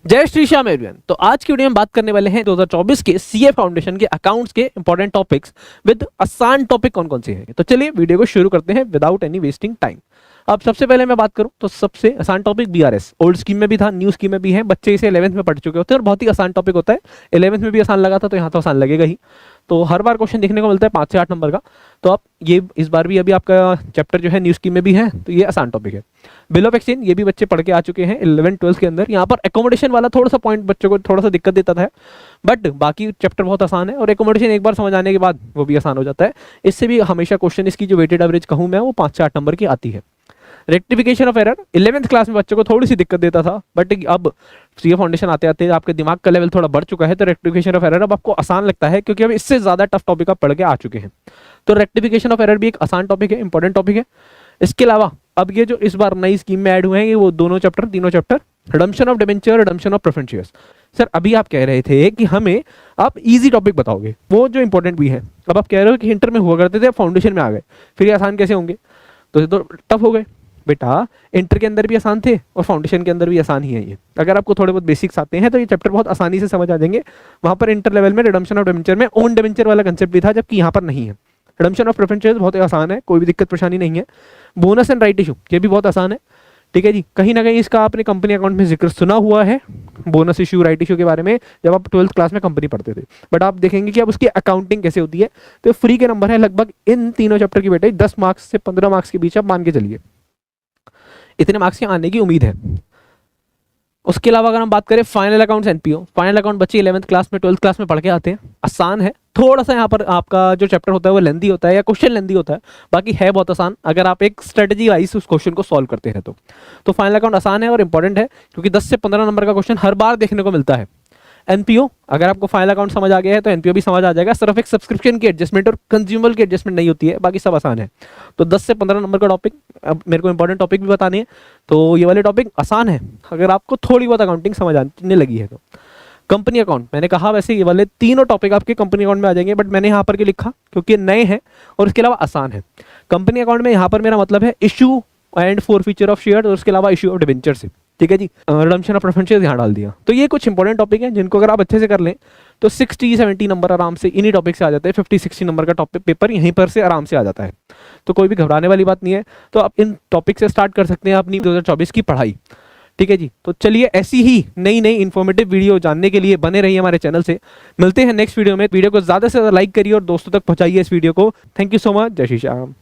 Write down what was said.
जय श्री श्याम एवरीवन। तो आज की वीडियो में बात करने वाले हैं 2024 के सीए फाउंडेशन के अकाउंट्स के इंपॉर्टेंट टॉपिक्स विद आसान टॉपिक कौन कौन से हैं। तो चलिए वीडियो को शुरू करते हैं विदाउट एनी वेस्टिंग टाइम। अब सबसे पहले मैं बात करूं तो सबसे आसान टॉपिक बीआरएस, ओल्ड स्कीम में भी था, न्यू स्कीम में भी है। बच्चे इसे 11th में पढ़ चुके होते हैं और बहुत ही आसान टॉपिक होता है। 11th में भी आसान लगा था तो यहाँ तो आसान लगेगा ही। तो हर बार क्वेश्चन देखने को मिलता है 5 से 8 नंबर का। तो आप ये इस बार भी अभी आपका चैप्टर जो है न्यू स्कीम में भी है, तो ये आसान टॉपिक है। बिल ऑफ एक्सचेंज ये भी बच्चे पढ़ के आ चुके हैं 11th 12th के अंदर। यहाँ पर एकोमोडेशन वाला थोड़ा सा पॉइंट बच्चों को थोड़ा सा दिक्कत देता था, बट बाकी चैप्टर बहुत आसान है और एकोमोडेशन एक बार समझ आने के बाद वो भी आसान हो जाता है। इससे भी हमेशा क्वेश्चन इसकी जो वेटेड एवरेज कहूँ मैं वो 5 से 8 नंबर की आती है। Rectification of error 11th class में बच्चों को थोड़ी सी दिक्कत देता था, बट अब सीए फाउंडेशन आते आते आपके दिमाग का लेवल थोड़ा बढ़ चुका है, तो रेक्टिफिकेशन ऑफ एरर अब आपको आसान लगता है क्योंकि अब इससे ज्यादा टफ टॉपिक आप पढ़ के आ चुके हैं। तो रेक्टिफिकेशन ऑफ एरर भी एक आसान टॉपिक है, इंपॉर्टेंट टॉपिक है। इसके अलावा अब ये जो इस बार नई स्कीम में ऐड हुए हैं ये वो तीनों chapter redemption of debenture, redemption of preference shares. Sir अभी आप कह रहे थे कि हमें आप इजी टॉपिक बताओगे, वो जो इंपॉर्टेंट भी है। अब आप कह रहे हो कि इंटर में हुआ करते थे, फाउंडेशन में आ गए, फिर ये आसान कैसे होंगे? तो ये तो टफ हो गए बेटा। इंटर के अंदर भी आसान थे और फाउंडेशन के अंदर भी आसान ही है ये। अगर आपको थोड़े बहुत बेसिक्स आते हैं तो ये चैप्टर बहुत आसानी से समझ आ जाएंगे। वहां पर इंटर लेवल में रिडम्पशन ऑफ डिबेंचर में ओन डिबेंचर वाला कंसेप्ट भी था, जबकि यहाँ पर नहीं है। रिडम्पशन ऑफ प्रेफरेंस शेयर्स बहुत आसान है, कोई भी दिक्कत परेशानी नहीं है। बोनस एंड राइट इशू ये भी बहुत आसान है, ठीक है जी। कहीं ना कहीं इसका आपने कंपनी अकाउंट में जिक्र सुना हुआ है, बोनस इशू, राइट इशू के बारे में, जब आप 12th क्लास में कंपनी पढ़ते थे। बट आप देखेंगे कि अब उसकी अकाउंटिंग कैसे होती है। तो फ्री के नंबर है लगभग इन तीनों चैप्टर की बेटे 10 मार्क्स से 15 मार्क्स के बीच आप मान के चलिए, इतने मार्क्स के आने की उम्मीद है। उसके अलावा अगर हम बात करें final accounts NPO, final account बच्चे 11th क्लास में 12th क्लास में पढ़ के आते हैं, आसान है। थोड़ा सा यहाँ पर आपका जो चैप्टर होता है वो लेंदी होता है या क्वेश्चन लेंदी होता है, बाकी है बहुत आसान अगर आप एक स्ट्रेटजी वाइज उस क्वेश्चन को सॉल्व करते हैं। तो फाइनल अकाउंट आसान है और इंपॉर्टेंट है क्योंकि 10 से 15 नंबर का क्वेश्चन हर बार देखने को मिलता है। एनपीओ अगर आपको फाइनल अकाउंट समझ आ गया है तो एनपीओ भी समझ आ जाएगा। सिर्फ एक सब्सक्रिप्शन की एडजस्टमेंट और कंज्यूमर की एडजस्टमेंट नहीं होती है, बाकी सब आसान है। तो 10 से 15 नंबर का टॉपिक, अब मेरे को इंपॉर्टेंट टॉपिक भी बताने हैं, तो ये वाले टॉपिक आसान है अगर आपको थोड़ी बहुत अकाउंटिंग समझ आने लगी है तो। कंपनी अकाउंट मैंने कहा वैसे ये वाले तीनों टॉपिक आपके कंपनी अकाउंट में आ जाएंगे, बट मैंने यहाँ पर क्यों लिखा क्योंकि नए हैं और इसके अलावा आसान है। कंपनी अकाउंट में यहाँ पर मेरा मतलब है issue and forfeiture of share और उसके अलावा इशू ऑफ डिबेंचर से, ठीक है जी। रिडम्पशन ऑफ प्रेफरेंस शेयर्स यहाँ डाल दिया। तो ये कुछ इंपॉर्टेंट टॉपिक हैं जिनको अगर आप अच्छे से कर लें तो 60-70 नंबर आराम से इन्हीं टॉपिक से आ जाते हैं। 50-60 नंबर का टॉपिक पेपर यहीं पर से आराम से आ जाता है, तो कोई भी घबराने वाली बात नहीं है। तो आप इन टॉपिक से स्टार्ट कर सकते हैं अपनी 2024 की पढ़ाई, ठीक है जी। तो चलिए ऐसी ही नई नई इन्फॉर्मेटिव वीडियो जानने के लिए बने रहिए हमारे चैनल से। मिलते हैं नेक्स्ट वीडियो में। वीडियो को ज़्यादा से ज़्यादा लाइक करिए और दोस्तों तक पहुंचाइए इस वीडियो को। Thank you so much. जय श्री श्याम।